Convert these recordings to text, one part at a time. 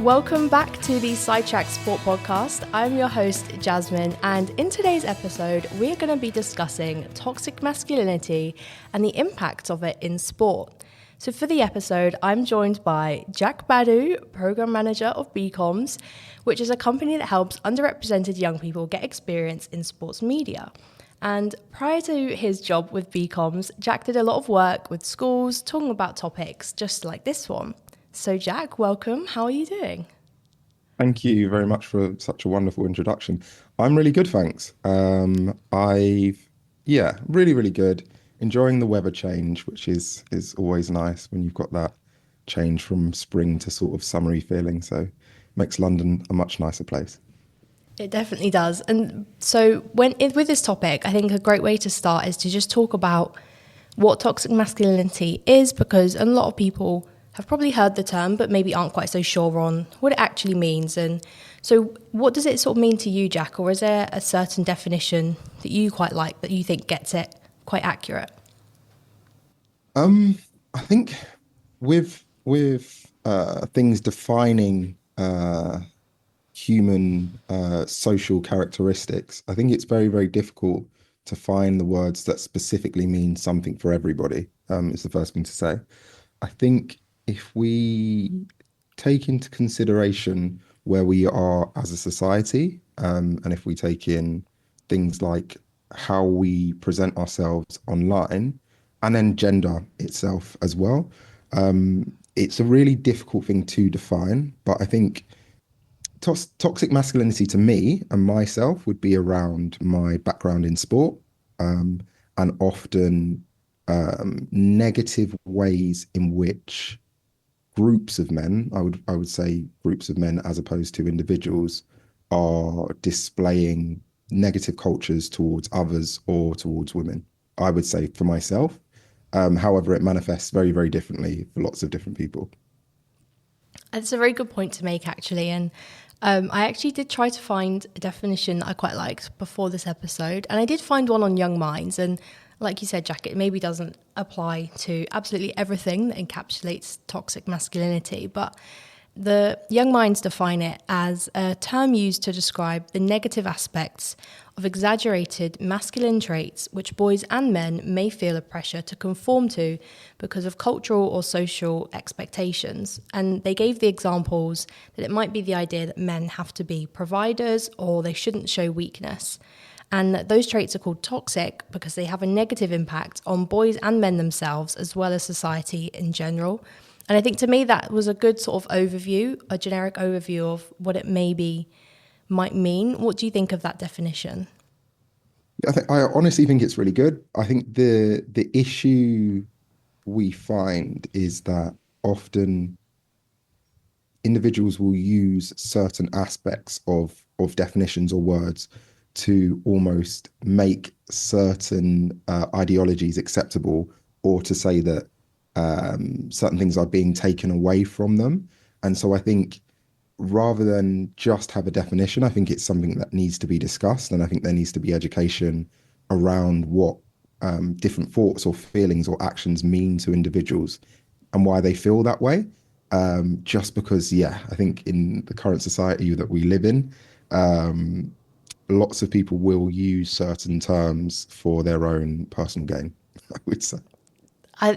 Welcome back to the Sidetrack Sport Podcast. I'm your host, Jasmine, and in today's episode, we're going to be discussing toxic masculinity and the impact of it in sport. So for the episode, I'm joined by Jack Badu, Program Manager of BComs, which is a company that helps underrepresented young people get experience in sports media. And prior to his job with BComs, Jack did a lot of work with schools talking about topics just like this one. So Jack, welcome. How are you doing? Thank you very much for such a wonderful introduction. I'm really good, thanks. Really, really good. Enjoying the weather change, which is always nice when you've got that change from spring to sort of summery feeling. So makes London a much nicer place. It definitely does. And so with this topic, I think a great way to start is to just talk about what toxic masculinity is, because a lot of people have probably heard the term, but maybe aren't quite so sure on what it actually means. And so what does it sort of mean to you, Jack? Or is there a certain definition that you quite like that you think gets it quite accurate? I think with things defining human social characteristics, I think it's very, very difficult to find the words that specifically mean something for everybody, is the first thing to say. I think if we take into consideration where we are as a society, and if we take in things like how we present ourselves online, and then gender itself as well, it's a really difficult thing to define. But I think toxic masculinity to me and myself would be around my background in sport, and often negative ways in which groups of men, I would say groups of men as opposed to individuals, are displaying negative cultures towards others or towards women. I would say for myself. However, it manifests very, very differently for lots of different people. That's a very good point to make, actually. And I actually did try to find a definition that I quite liked before this episode. And I did find one on Young Minds. And like you said, Jack, it maybe doesn't apply to absolutely everything that encapsulates toxic masculinity. But the Young Minds define it as a term used to describe the negative aspects of exaggerated masculine traits which boys and men may feel a pressure to conform to because of cultural or social expectations. And they gave the examples that it might be the idea that men have to be providers or they shouldn't show weakness. And that those traits are called toxic because they have a negative impact on boys and men themselves as well as society in general. And I think to me that was a good sort of overview, a generic overview of what it might mean. What do you think of that definition? I honestly think it's really good. I think the issue we find is that often individuals will use certain aspects of definitions or words to almost make certain ideologies acceptable, or to say that certain things are being taken away from them. And so I think rather than just have a definition, I think it's something that needs to be discussed. And I think there needs to be education around what different thoughts or feelings or actions mean to individuals and why they feel that way. Just because, yeah, I think in the current society that we live in, lots of people will use certain terms for their own personal gain, I would say.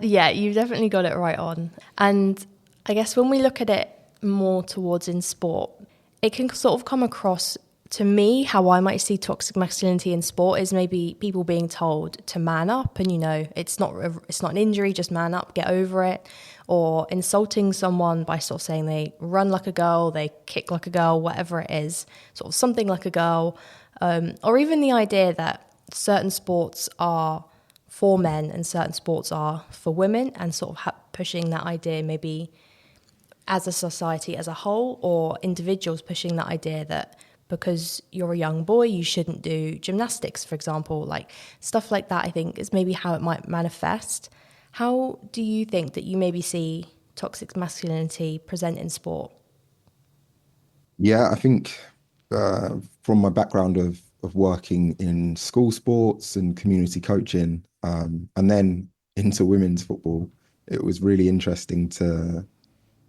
Yeah, you've definitely got it right on. And I guess when we look at it more towards in sport, it can sort of come across to me how I might see toxic masculinity in sport is maybe people being told to man up and, it's not an injury, just man up, get over it, or insulting someone by sort of saying they run like a girl, they kick like a girl, whatever it is, sort of something like a girl, or even the idea that certain sports are for men and certain sports are for women, and sort of pushing that idea maybe as a society as a whole, or individuals pushing that idea that because you're a young boy, you shouldn't do gymnastics, for example, like stuff like that, I think is maybe how it might manifest. How do you think that you maybe see toxic masculinity present in sport? Yeah, I think from my background of working in school sports and community coaching, and then into women's football, it was really interesting to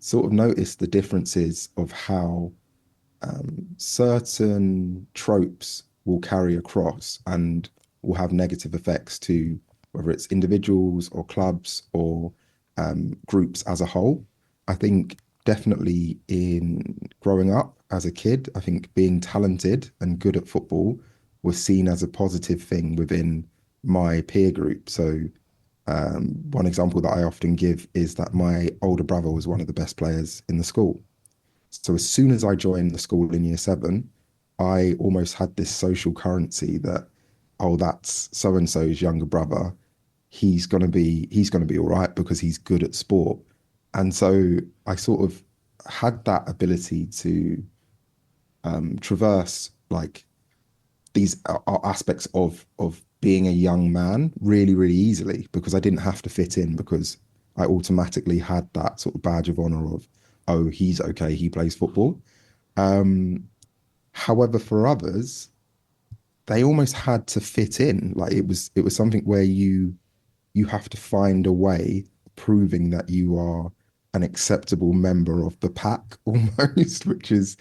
sort of noticed the differences of how certain tropes will carry across and will have negative effects to whether it's individuals or clubs or groups as a whole. I think definitely in growing up as a kid, I think being talented and good at football was seen as a positive thing within my peer group. So one example that I often give is that my older brother was one of the best players in the school. So as soon as I joined the school in year 7, I almost had this social currency that, oh, that's so and so's younger brother. He's gonna be all right because he's good at sport. And so I sort of had that ability to traverse like these aspects of being a young man really, really easily because I didn't have to fit in because I automatically had that sort of badge of honor of, oh, he's okay, he plays football. Um, However, for others, they almost had to fit in. Like it was something where you have to find a way proving that you are an acceptable member of the pack almost, which is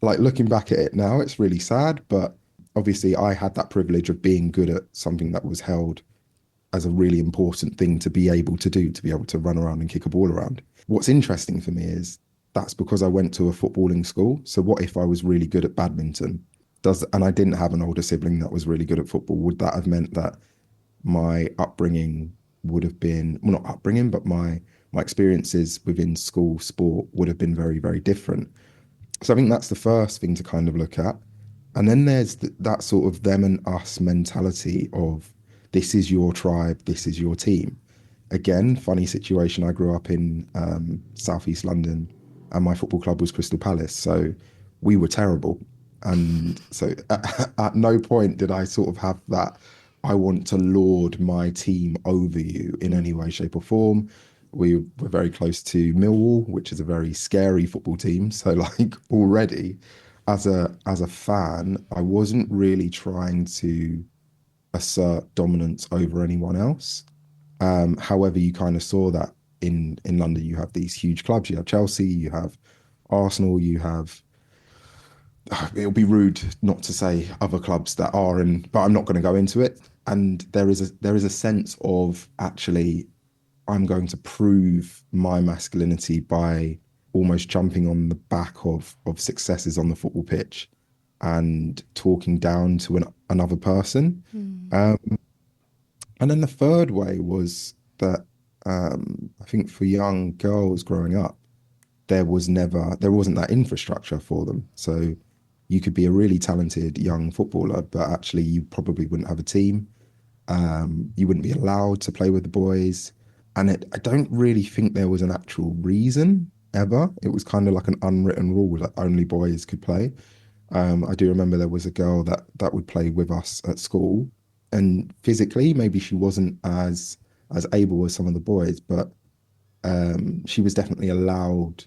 like looking back at it now, it's really sad. But obviously, I had that privilege of being good at something that was held as a really important thing to be able to do, to be able to run around and kick a ball around. What's interesting for me is that's because I went to a footballing school. So what if I was really good at badminton? And I didn't have an older sibling that was really good at football? Would that have meant that my upbringing would have been, well, not upbringing, but my experiences within school sport would have been very, very different. So I think that's the first thing to kind of look at. And then there's that sort of them and us mentality of this is your tribe, this is your team. Again, funny situation. I grew up in Southeast London and my football club was Crystal Palace. So we were terrible. And so at no point did I sort of have that, I want to lord my team over you in any way, shape, or form. We were very close to Millwall, which is a very scary football team. So like already as a fan, I wasn't really trying to assert dominance over anyone else. However, you kind of saw that in London, you have these huge clubs. You have Chelsea, you have Arsenal, you have. It'll be rude not to say other clubs that are in, but I'm not going to go into it. And there is a sense of actually, I'm going to prove my masculinity by almost jumping on the back of successes on the football pitch and talking down to another person. And then the third way was that I think for young girls growing up, there wasn't that infrastructure for them. So you could be a really talented young footballer, but actually you probably wouldn't have a team. You wouldn't be allowed to play with the boys. And I don't really think there was an actual reason ever. It was kind of like an unwritten rule that only boys could play. I do remember there was a girl that would play with us at school, and physically maybe she wasn't as able as some of the boys, but she was definitely allowed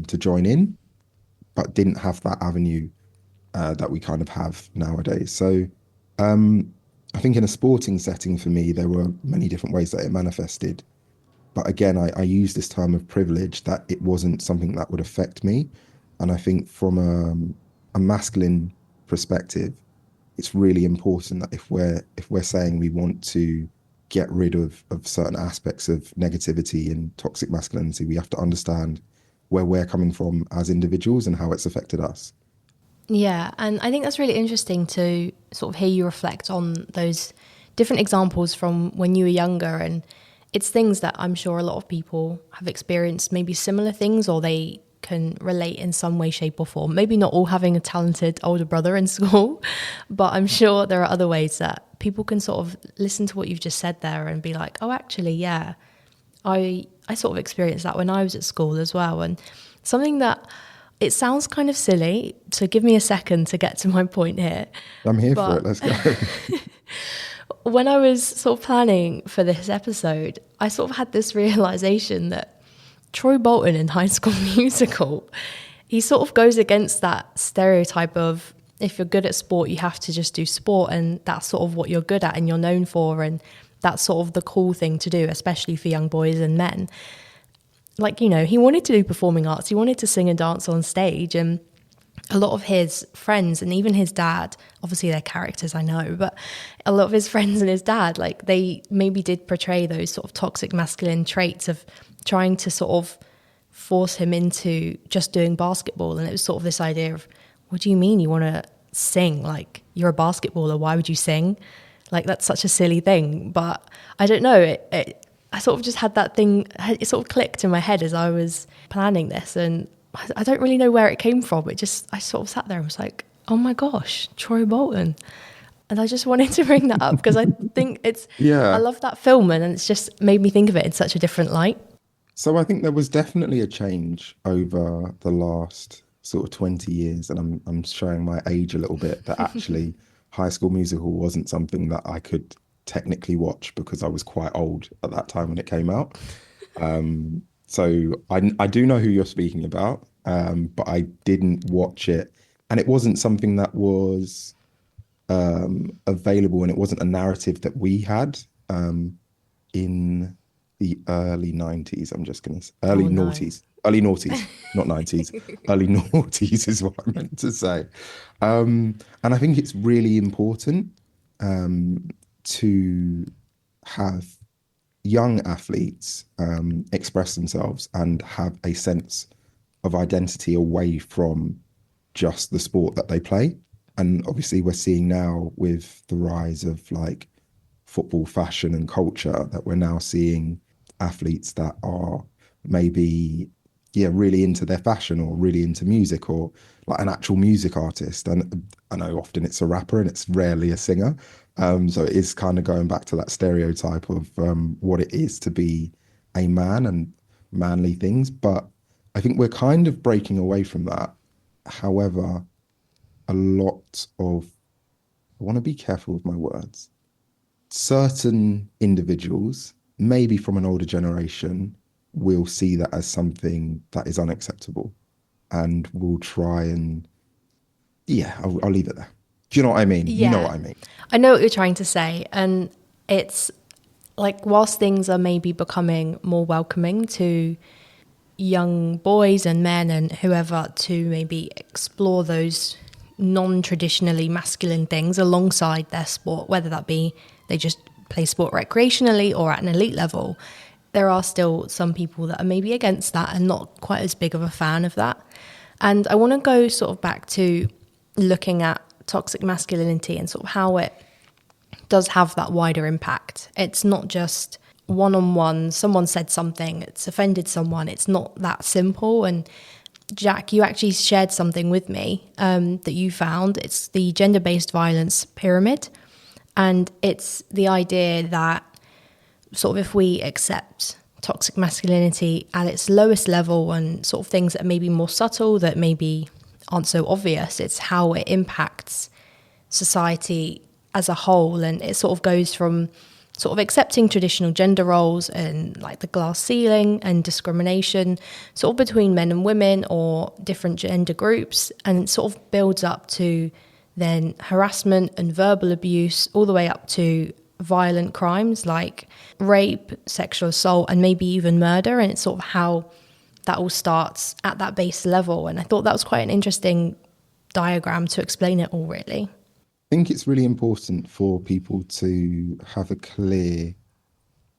to join in, but didn't have that avenue that we kind of have nowadays. So I think in a sporting setting for me, there were many different ways that it manifested. But again, I use this term of privilege that it wasn't something that would affect me. And I think from a masculine perspective, it's really important that if we're saying we want to get rid of certain aspects of negativity and toxic masculinity, we have to understand where we're coming from as individuals and how it's affected us. Yeah, and I think that's really interesting to sort of hear you reflect on those different examples from when you were younger. And it's things that I'm sure a lot of people have experienced, maybe similar things, or they can relate in some way, shape or form. Maybe not all having a talented older brother in school, but I'm sure there are other ways that people can sort of listen to what you've just said there and be like, oh, actually, yeah, I sort of experienced that when I was at school as well. And something that, it sounds kind of silly, so give me a second to get to my point here. I'm here for But it. Let's go. when I was sort of planning for this episode, I sort of had this realization that Troy Bolton in High School Musical, he sort of goes against that stereotype of if you're good at sport, you have to just do sport, and that's sort of what you're good at and you're known for, and that's sort of the cool thing to do, especially for young boys and men. like, he wanted to do performing arts. He wanted to sing and dance on stage. And a lot of his friends and even his dad, obviously they're characters, I know, but a lot of his friends and his dad, like, they maybe did portray those sort of toxic masculine traits of trying to sort of force him into just doing basketball. And it was sort of this idea of, what do you mean you want to sing? Like, you're a basketballer, why would you sing? Like, that's such a silly thing. But I don't know, I sort of just had that thing, it sort of clicked in my head as I was planning this. And I don't really know where it came from. I sort of sat there and was like, oh my gosh, Troy Bolton. And I just wanted to bring that up because I think I Yeah. love that film, and it's just made me think of it in such a different light. So I think there was definitely a change over the last sort of 20 years, and I'm showing my age a little bit, that actually High School Musical wasn't something that I could technically watch because I was quite old at that time when it came out. So I do know who you're speaking about, but I didn't watch it, and it wasn't something that was available, and it wasn't a narrative that we had in the early 90s. I'm just gonna say Oh no. early noughties, not 90s. Early noughties is what I meant to say. And I think it's really important to have young athletes express themselves and have a sense of identity away from just the sport that they play. And obviously, we're seeing now with the rise of like football fashion and culture that we're now seeing athletes that are maybe, yeah, really into their fashion or really into music or like an actual music artist. And I know often it's a rapper and it's rarely a singer. So it is kind of going back to that stereotype of what it is to be a man and manly things. But I think we're kind of breaking away from that. However, a lot of, I want to be careful with my words, certain individuals, maybe from an older generation, will see that as something that is unacceptable and will try and, yeah, I'll leave it there. Do you know what I mean? You know Yeah, what I mean? I know what you're trying to say. And it's like, whilst things are maybe becoming more welcoming to young boys and men and whoever to maybe explore those non-traditionally masculine things alongside their sport, whether that be they just play sport recreationally or at an elite level, there are still some people that are maybe against that and not quite as big of a fan of that. And I want to go sort of back to looking at toxic masculinity and sort of how it does have that wider impact. It's not just one on one, someone said something, it's offended someone. It's not that simple. And Jack, you actually shared something with me that you found. It's the gender based violence pyramid. And it's the idea that sort of if we accept toxic masculinity at its lowest level and sort of things that are maybe more subtle, that maybe aren't so obvious, it's how it impacts society as a whole. And it sort of goes from sort of accepting traditional gender roles and like the glass ceiling and discrimination sort of between men and women or different gender groups, and it sort of builds up to then harassment and verbal abuse all the way up to violent crimes like rape, sexual assault, and maybe even murder. And it's sort of how that all starts at that base level. And I thought that was quite an interesting diagram to explain it all, really. I think it's really important for people to have a clear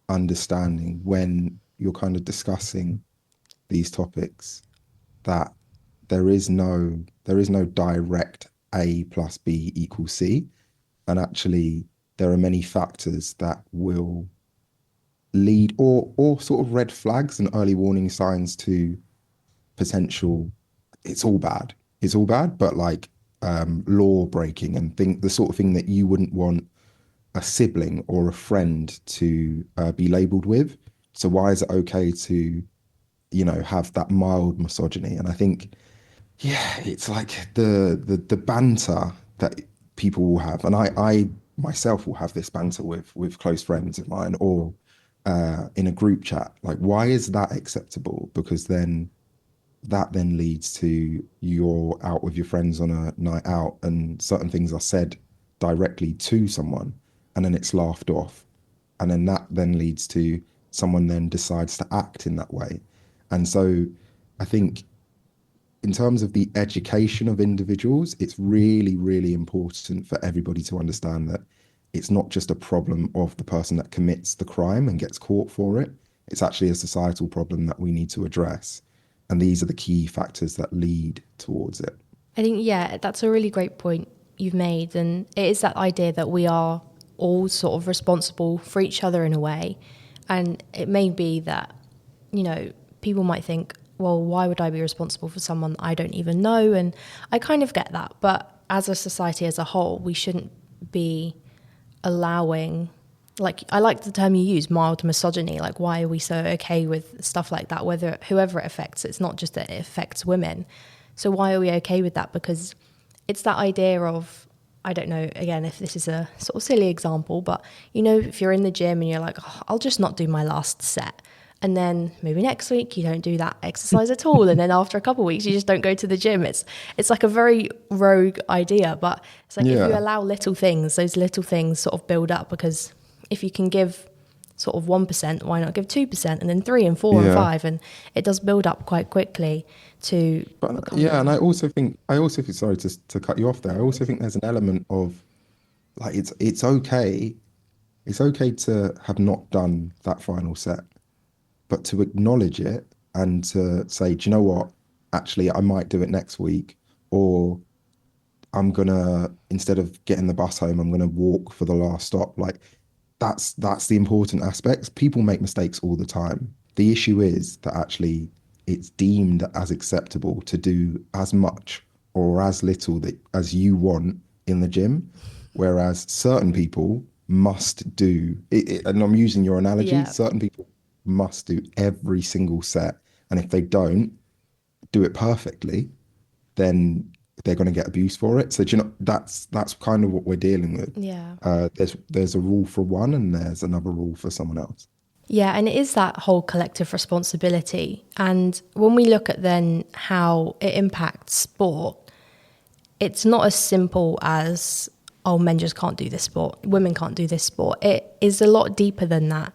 understanding when you're kind of discussing these topics that there is no direct A plus B equals C. And actually there are many factors that will lead or sort of red flags and early warning signs to potential, it's all bad. It's all bad, but like law breaking and the sort of thing that you wouldn't want a sibling or a friend to be labeled with. So why is it okay to, have that mild misogyny? And I think, yeah, it's like the banter that people will have, and I myself will have this banter with close friends of mine or in a group chat. Like, why is that acceptable? Because then that then leads to you're out with your friends on a night out and certain things are said directly to someone and then it's laughed off. And then that then leads to someone then decides to act in that way. And so I think in terms of the education of individuals, it's really, really important for everybody to understand that it's not just a problem of the person that commits the crime and gets caught for it. It's actually a societal problem that we need to address. And these are the key factors that lead towards it. I think, yeah, that's a really great point you've made. And it is that idea that we are all sort of responsible for each other in a way. And it may be that, you know, people might think, well, why would I be responsible for someone I don't even know? And I kind of get that. But as a society as a whole, we shouldn't be allowing, like, I like the term you use, mild misogyny. Like, why are we so okay with stuff like that? Whether whoever it affects, it's not just that it affects women. So why are we okay with that? Because it's that idea of, I don't know, again, if this is a sort of silly example, but, you know, if you're in the gym and you're like, oh, I'll just not do my last set. And then maybe next week you don't do that exercise at all. And then after a couple of weeks, you just don't go to the gym. It's like a very rogue idea, but it's like if you Yeah. allow little things, those little things sort of build up, because if you can give sort of 1%, why not give 2% and then 3 and 4 and Yeah. 5? And it does build up quite quickly to But become yeah, and more. I also think, sorry to cut you off there. I No also worries. think there's an element of like it's okay to have not done that final set, but to acknowledge it and to say, do you know what? Actually, I might do it next week, or I'm gonna, instead of getting the bus home, I'm gonna walk for the last stop. Like that's the important aspects. People make mistakes all the time. The issue is that actually it's deemed as acceptable to do as much or as little that as you want in the gym, whereas certain people must do it, and I'm using your analogy, Yeah. certain people must do every single set. And if they don't do it perfectly, then they're going to get abused for it. So do you know that's kind of what we're dealing with. Yeah. There's a rule for one and there's another rule for someone else. Yeah, and it is that whole collective responsibility. And when we look at then how it impacts sport, it's not as simple as, oh, men just can't do this sport, women can't do this sport. It is a lot deeper than that.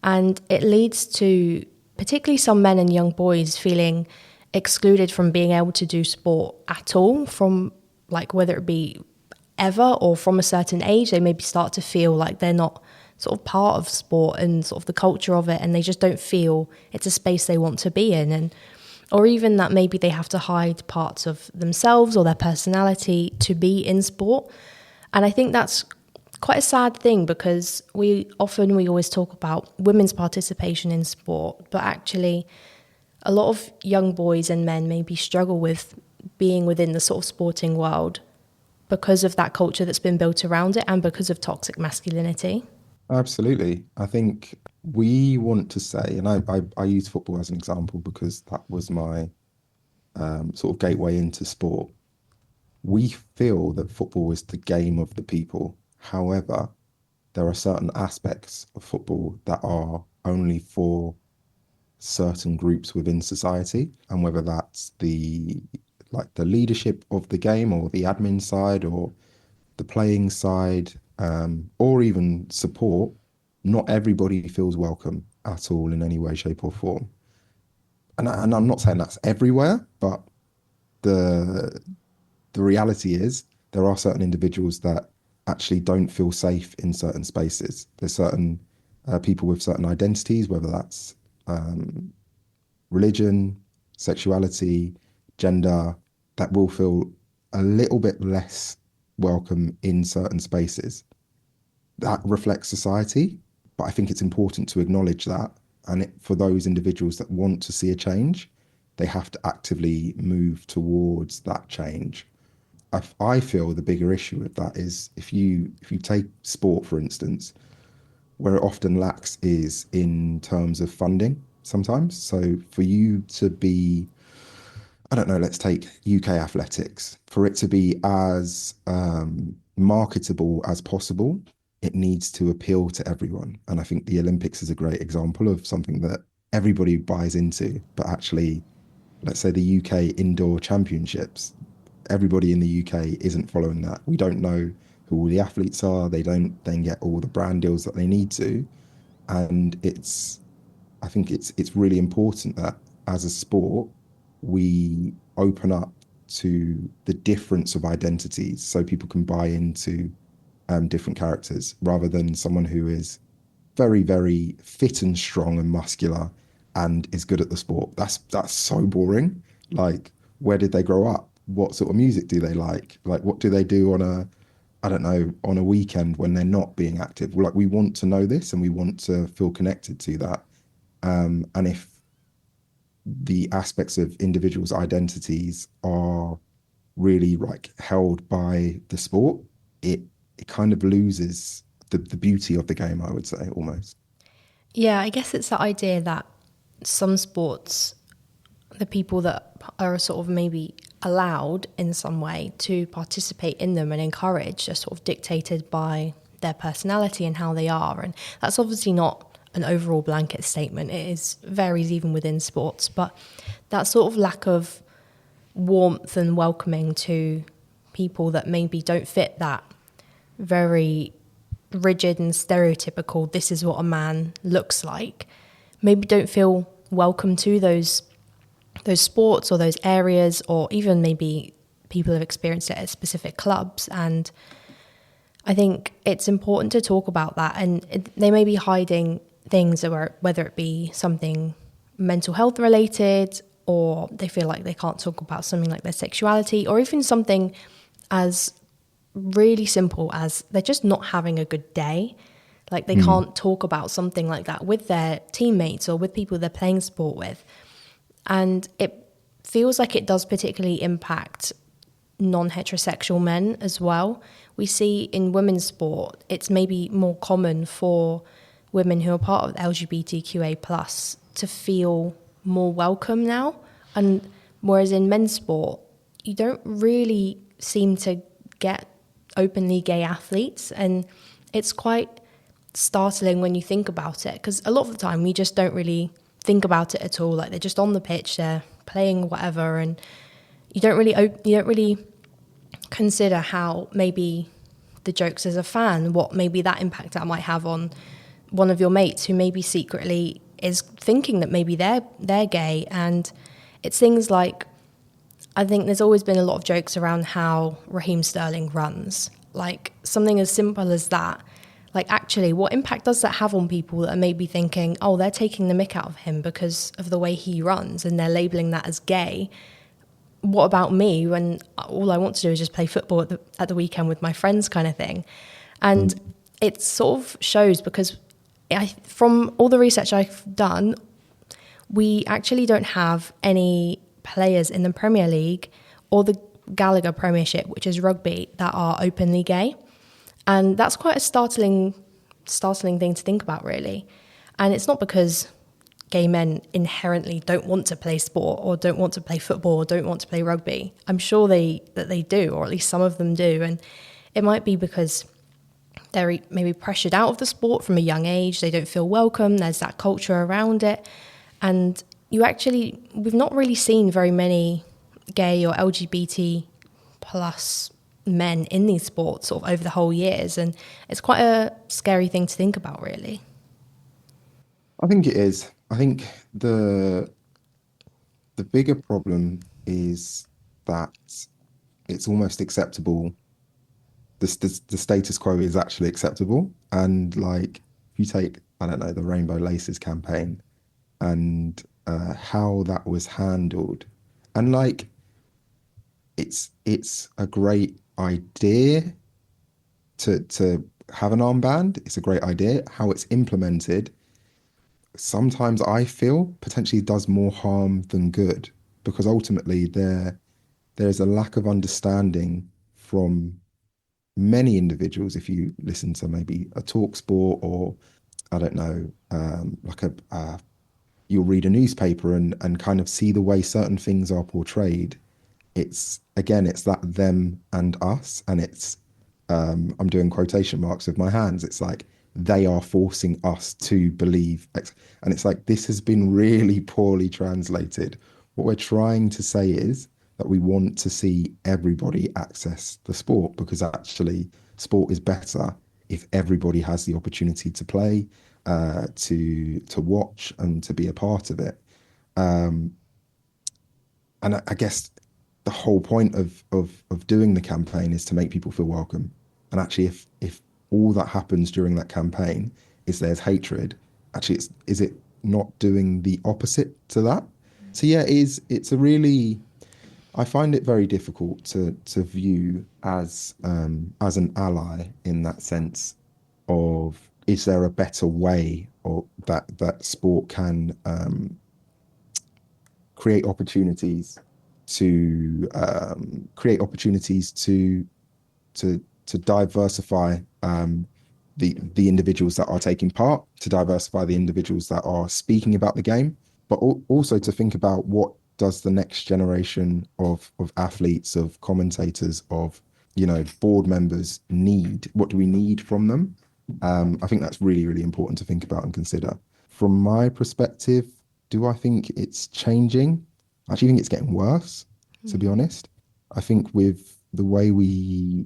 And it leads to particularly some men and young boys feeling excluded from being able to do sport at all, from like whether it be ever or from a certain age. They maybe start to feel like they're not sort of part of sport and sort of the culture of it, and they just don't feel it's a space they want to be in. And or even that maybe they have to hide parts of themselves or their personality to be in sport. And I think that's quite a sad thing, because we always talk about women's participation in sport, but actually a lot of young boys and men maybe struggle with being within the sort of sporting world because of that culture that's been built around it and because of toxic masculinity. Absolutely. I think we want to say, and I use football as an example because that was my sort of gateway into sport. We feel that football is the game of the people. However, there are certain aspects of football that are only for certain groups within society, and whether that's the leadership of the game or the admin side or the playing side, or even support, not everybody feels welcome at all in any way, shape, or form. And I'm not saying that's everywhere, but the the reality is there are certain individuals that actually don't feel safe in certain spaces. There's certain people with certain identities, whether that's religion, sexuality, gender, that will feel a little bit less welcome in certain spaces. That reflects society, but I think it's important to acknowledge that. And for those individuals that want to see a change, they have to actively move towards that change. I feel the bigger issue with that is if you take sport, for instance, where it often lacks is in terms of funding sometimes. So for you to be, I don't know, let's take UK athletics, for it to be as marketable as possible, it needs to appeal to everyone. And I think the Olympics is a great example of something that everybody buys into, but actually, let's say the UK indoor championships, everybody in the UK isn't following that. We don't know who all the athletes are. They don't then get all the brand deals that they need to. And I think it's really important that as a sport, we open up to the difference of identities so people can buy into different characters rather than someone who is very, very fit and strong and muscular and is good at the sport. That's so boring. Like, where did they grow up? What sort of music do they like? Like, what do they do on a, I don't know, on a weekend when they're not being active? Like, we want to know this and we want to feel connected to that. And if the aspects of individuals' identities are really like held by the sport, it it kind of loses the beauty of the game, I would say, almost. Yeah, I guess it's the idea that some sports, the people that are sort of maybe allowed in some way to participate in them and encouraged are sort of dictated by their personality and how they are. And that's obviously not an overall blanket statement. It is varies even within sports, but that sort of lack of warmth and welcoming to people that maybe don't fit that very rigid and stereotypical, this is what a man looks like, maybe don't feel welcome to those sports or those areas, or even maybe people have experienced it at specific clubs. And I think it's important to talk about that. And they may be hiding things, or whether it be something mental health related, or they feel like they can't talk about something like their sexuality, or even something as really simple as they're just not having a good day. Like they Mm. can't talk about something like that with their teammates or with people they're playing sport with. And it feels like it does particularly impact non-heterosexual men as well. We see in women's sport, it's maybe more common for women who are part of LGBTQA plus to feel more welcome now. And whereas in men's sport, you don't really seem to get openly gay athletes. And it's quite startling when you think about it, because a lot of the time we just don't really think about it at all. Like they're just on the pitch, they're playing whatever, and you don't really consider how maybe the jokes as a fan, what maybe that impact that might have on one of your mates who maybe secretly is thinking that maybe they're gay. And it's things like, I think there's always been a lot of jokes around how Raheem Sterling runs. Like something as simple as that. Like actually, what impact does that have on people that are maybe thinking, oh, they're taking the mick out of him because of the way he runs and they're labeling that as gay? What about me when all I want to do is just play football at the weekend with my friends kind of thing? And Mm. it sort of shows because from all the research I've done, we actually don't have any players in the Premier League or the Gallagher Premiership, which is rugby, that are openly gay. And that's quite a startling thing to think about, really. And it's not because gay men inherently don't want to play sport or don't want to play football or don't want to play rugby. I'm sure that they do, or at least some of them do. And it might be because they're maybe pressured out of the sport from a young age. They don't feel welcome. There's that culture around it. And we've not really seen very many gay or LGBT plus men in these sports sort of over the whole years. And it's quite a scary thing to think about, really. I think it is. I think the bigger problem is that it's almost acceptable. The status quo is actually acceptable. And like, if you take, I don't know, the Rainbow Laces campaign and how that was handled, and like, it's a great idea to have an armband. It's a great idea. How it's implemented, sometimes I feel potentially does more harm than good because ultimately there's a lack of understanding from many individuals. If you listen to maybe a talk sport or I don't know, like you'll read a newspaper and kind of see the way certain things are portrayed. It's again, it's that them and us, and it's I'm doing quotation marks with my hands. It's like they are forcing us to believe X. And it's like this has been really poorly translated. What we're trying to say is that we want to see everybody access the sport because actually sport is better if everybody has the opportunity to play, to watch and to be a part of it. Um, and I guess the whole point of doing the campaign is to make people feel welcome. And actually, if all that happens during that campaign is there's hatred, actually, is it not doing the opposite to that? So yeah, it's a really, I find it very difficult to view as an ally in that sense of, is there a better way, or that sport can create opportunities create opportunities to diversify the individuals that are taking part, to diversify the individuals that are speaking about the game, but also to think about what does the next generation of athletes, of commentators, of board members need? What do we need from them? I think that's really, really important to think about and consider. From my perspective, do I think it's changing? I actually think it's getting worse, to be honest. I think with the way we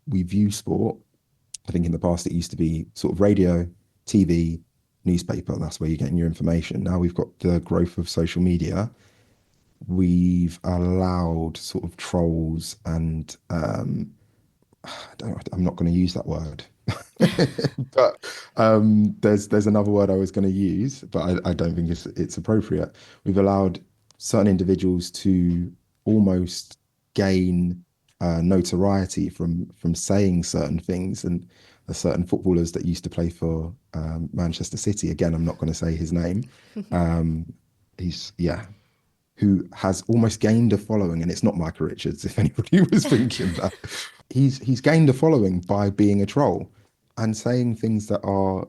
view sport, I think in the past it used to be sort of radio, TV, newspaper. That's where you're getting your information. Now we've got the growth of social media. We've allowed sort of trolls and I'm not going to use that word, but there's another word I was going to use, but I don't think it's appropriate. We've allowed certain individuals to almost gain notoriety from saying certain things, and certain footballers that used to play for Manchester City. Again, I'm not going to say his name. He's yeah, who has almost gained a following, and it's not Michael Richards, if anybody was thinking that. He's gained a following by being a troll and saying things that are,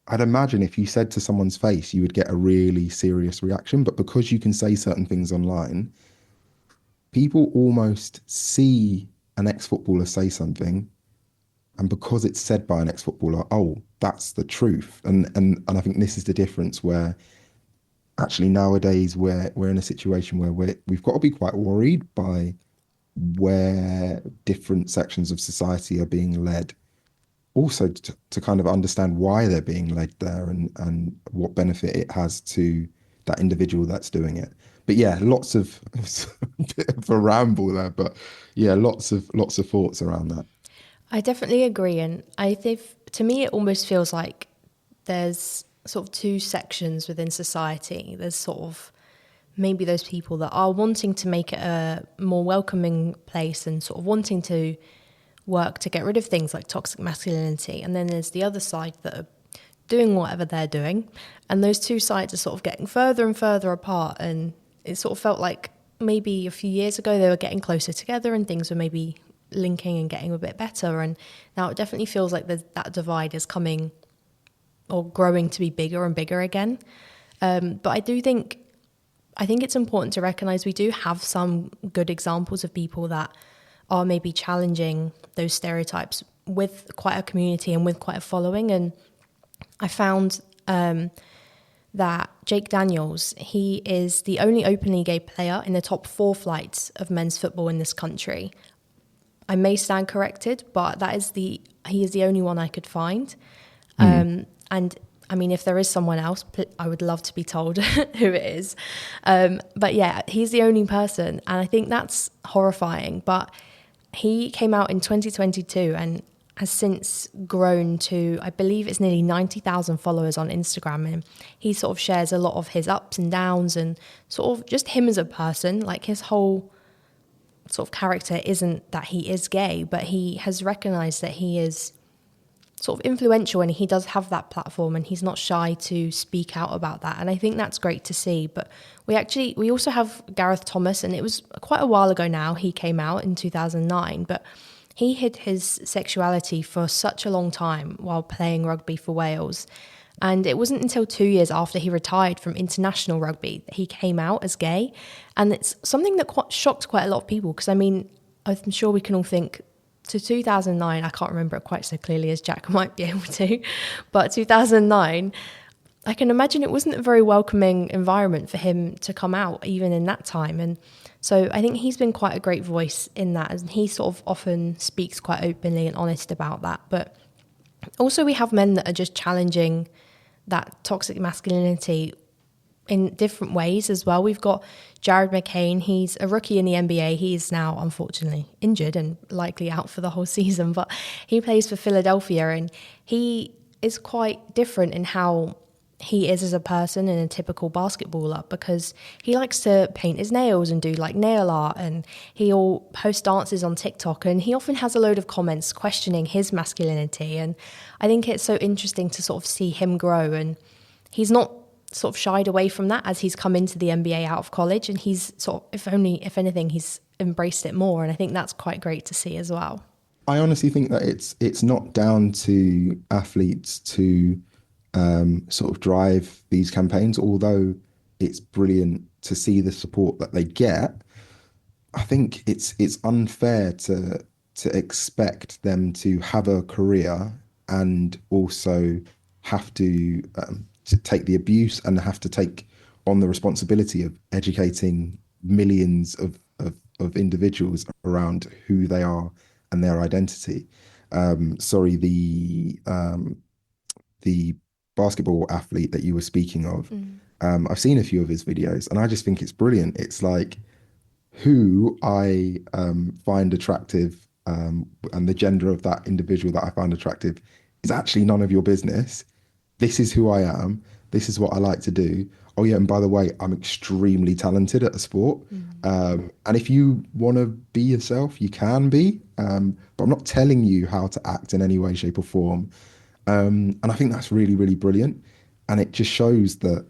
I'd imagine if you said to someone's face, you would get a really serious reaction. But because you can say certain things online, people almost see an ex-footballer say something, and because it's said by an ex-footballer, oh, that's the truth. And I think this is the difference, where actually nowadays we're in a situation where we've got to be quite worried by where different sections of society are being led, also to kind of understand why they're being led there, and what benefit it has to that individual that's doing it. But yeah, lots of a bit of a ramble there, but yeah, lots of thoughts around that. I definitely agree. And I think, to me, it almost feels like there's sort of two sections within society. There's sort of maybe those people that are wanting to make it a more welcoming place and sort of wanting to work to get rid of things like toxic masculinity. And then there's the other side that are doing whatever they're doing. And those two sides are sort of getting further and further apart. And it sort of felt like maybe a few years ago they were getting closer together and things were maybe linking and getting a bit better. And now it definitely feels like that divide is coming or growing to be bigger and bigger again. But I think it's important to recognise we do have some good examples of people that are maybe challenging those stereotypes with quite a community and with quite a following. And I found that Jake Daniels, he is the only openly gay player in the top 4 flights of men's football in this country. I may stand corrected, but he is the only one I could find. And I mean, if there is someone else, I would love to be told who it is. But yeah, he's the only person. And I think that's horrifying. But he came out in 2022 and has since grown to, I believe it's nearly 90,000 followers on Instagram. And he sort of shares a lot of his ups and downs and sort of just him as a person. Like, his whole sort of character isn't that he is gay, but he has recognised that he is sort of influential and he does have that platform and he's not shy to speak out about that. And I think that's great to see. But we also have Gareth Thomas, and it was quite a while ago now he came out in 2009, but he hid his sexuality for such a long time while playing rugby for Wales. And it wasn't until 2 years after he retired from international rugby that he came out as gay. And it's something that shocked quite a lot of people, because I mean, I'm sure we can all think to 2009, I can't remember it quite so clearly as Jack might be able to, but 2009, I can imagine it wasn't a very welcoming environment for him to come out even in that time. And so I think he's been quite a great voice in that, and he sort of often speaks quite openly and honest about that. But also we have men that are just challenging that toxic masculinity in different ways as well. We've got Jared McCain. He's a rookie in the NBA. He is now, unfortunately, injured and likely out for the whole season, but he plays for Philadelphia, and he is quite different in how he is as a person and a typical basketballer, because he likes to paint his nails and do like nail art, and he'll post dances on TikTok, and he often has a load of comments questioning his masculinity. And I think it's so interesting to sort of see him grow, and he's not sort of shied away from that as he's come into the NBA out of college, and he's sort of, if anything, he's embraced it more, and I think that's quite great to see as well. I honestly think that it's not down to athletes to sort of drive these campaigns, although it's brilliant to see the support that they get. I think it's unfair to expect them to have a career and also have to take the abuse and have to take on the responsibility of educating millions of individuals around who they are and their identity. Sorry, the basketball athlete that you were speaking of, I've seen a few of his videos and I just think it's brilliant. It's like who I find attractive and the gender of that individual that I find attractive is actually none of your business. This is who I am. This is what I like to do. Oh yeah, and by the way, I'm extremely talented at a sport. And if you want to be yourself, you can be. But I'm not telling you how to act in any way, shape, or form. And I think that's really, really brilliant. And it just shows that,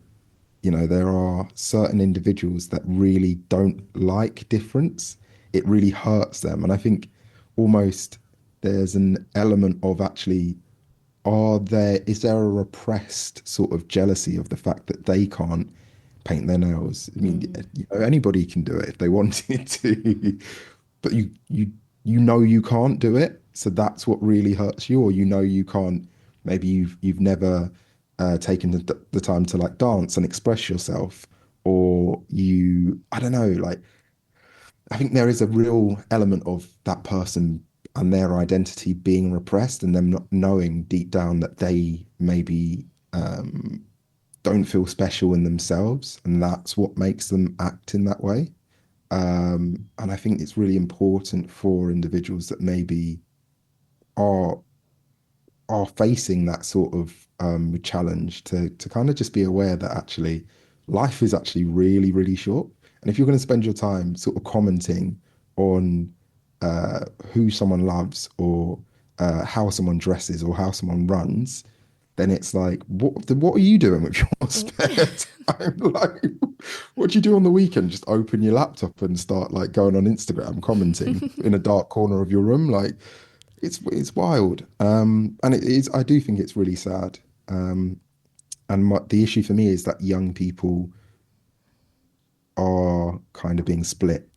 you know, there are certain individuals that really don't like difference. It really hurts them. And I think almost there's an element of actually, is there a repressed sort of jealousy of the fact that they can't paint their nails? I mean, you know, anybody can do it if they wanted to, but you can't do it. So that's what really hurts you, or you can't. Maybe you've never taken the time to like dance and express yourself, or I don't know, like I think there is a real element of that person and their identity being repressed and them not knowing deep down that they maybe don't feel special in themselves, and that's what makes them act in that way. And I think it's really important for individuals that maybe are are facing that sort of challenge to kind of just be aware that actually life is actually really, really short. And if you're going to spend your time sort of commenting on who someone loves or how someone dresses or how someone runs, then it's like, what are you doing with your spare time? Like, what do you do on the weekend? Just open your laptop and start like going on Instagram, commenting in a dark corner of your room. Like, it's wild. And it is. I do think it's really sad. And the issue for me is that young people are kind of being split.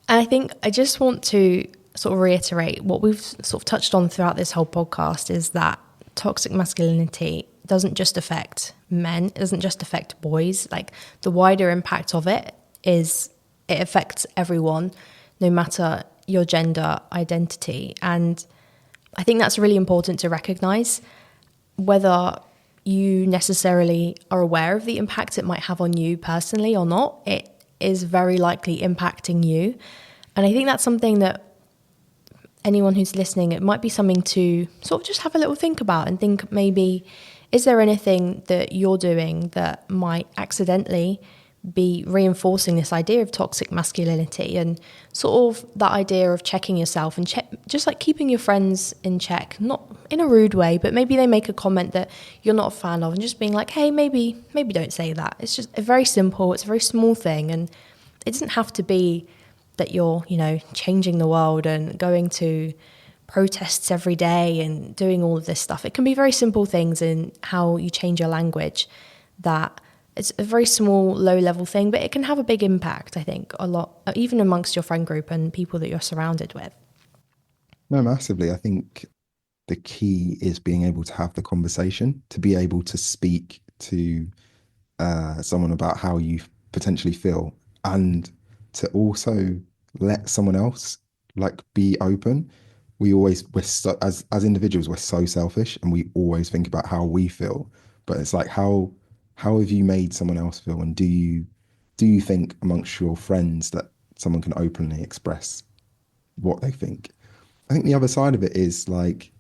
And I think I just want to sort of reiterate what we've sort of touched on throughout this whole podcast is that toxic masculinity doesn't just affect men, it doesn't just affect boys. Like the wider impact of it is it affects everyone, no matter your gender identity. And I think that's really important to recognize, whether you necessarily are aware of the impact it might have on you personally or not, it is very likely impacting you. And I think that's something that anyone who's listening, it might be something to sort of just have a little think about and think, maybe, is there anything that you're doing that might accidentally be reinforcing this idea of toxic masculinity, and sort of that idea of checking yourself and just like keeping your friends in check, not in a rude way, but maybe they make a comment that you're not a fan of and just being like, hey, maybe don't say that. It's just a very simple, it's a very small thing, and it doesn't have to be that you're, you know, changing the world and going to protests every day and doing all of this stuff. It can be very simple things in how you change your language, that it's a very small, low-level thing, but it can have a big impact, I think, a lot, even amongst your friend group and people that you're surrounded with. No, massively. I think the key is being able to have the conversation, to be able to speak to someone about how you potentially feel, and to also let someone else like be open. We're so, as individuals, we're so selfish and we always think about how we feel, but it's like how have you made someone else feel? And do you think amongst your friends that someone can openly express what they think? I think the other side of it is like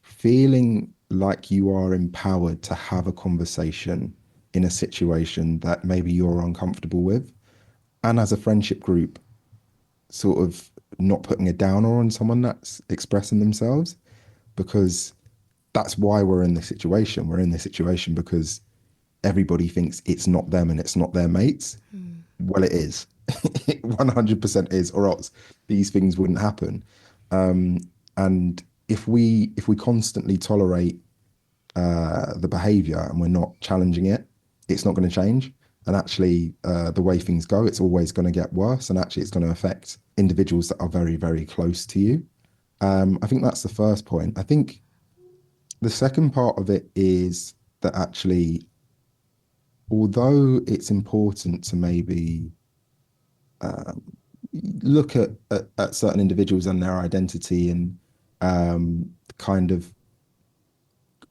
feeling like you are empowered to have a conversation in a situation that maybe you're uncomfortable with. And as a friendship group, sort of not putting a downer on someone that's expressing themselves, because that's why we're in this situation. We're in this situation because everybody thinks it's not them and it's not their mates. Well, it is. It 100% is, or else these things wouldn't happen. And if we constantly tolerate the behavior and we're not challenging it, it's not going to change. And actually, the way things go, it's always going to get worse. And actually, it's going to affect individuals that are very, very close to you. I think that's the first point. I think the second part of it is that actually, although it's important to maybe look at certain individuals and their identity and kind of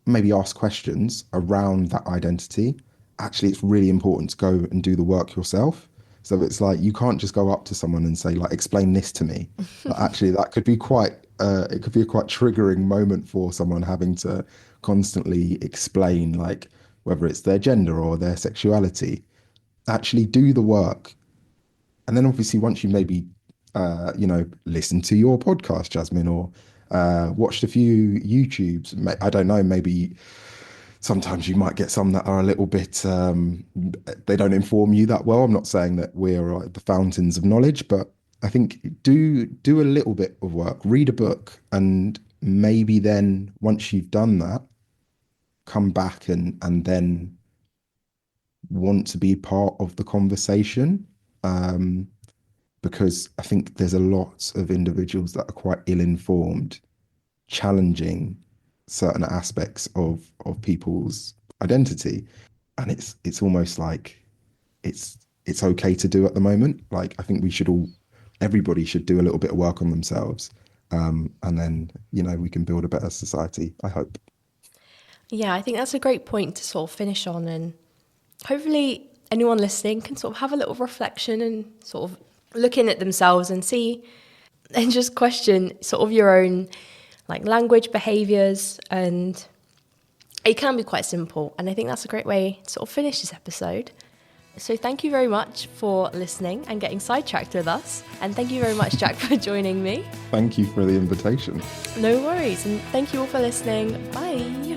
maybe ask questions around that identity, actually it's really important to go and do the work yourself. So it's like you can't just go up to someone and say like, explain this to me. But actually that could be quite it could be a quite triggering moment for someone having to constantly explain like whether it's their gender or their sexuality. Actually do the work. And then obviously once you maybe listen to your podcast, Jasmine, or watched a few YouTubes, I don't know, maybe sometimes you might get some that are a little bit they don't inform you that well. I'm not saying that we're the fountains of knowledge, but I think do a little bit of work, read a book, and maybe then once you've done that, come back and then want to be part of the conversation. Because I think there's a lot of individuals that are quite ill-informed, challenging certain aspects of people's identity, and it's almost like it's okay to do at the moment. Like I think everybody should do a little bit of work on themselves, and then we can build a better society, I hope. Yeah, I think that's a great point to sort of finish on, and hopefully anyone listening can sort of have a little reflection and sort of look in at themselves and see and just question sort of your own like language, behaviours, and it can be quite simple. And I think that's a great way to sort of finish this episode. So thank you very much for listening and getting sidetracked with us. And thank you very much, Jack, for joining me. Thank you for the invitation. No worries. And thank you all for listening. Bye.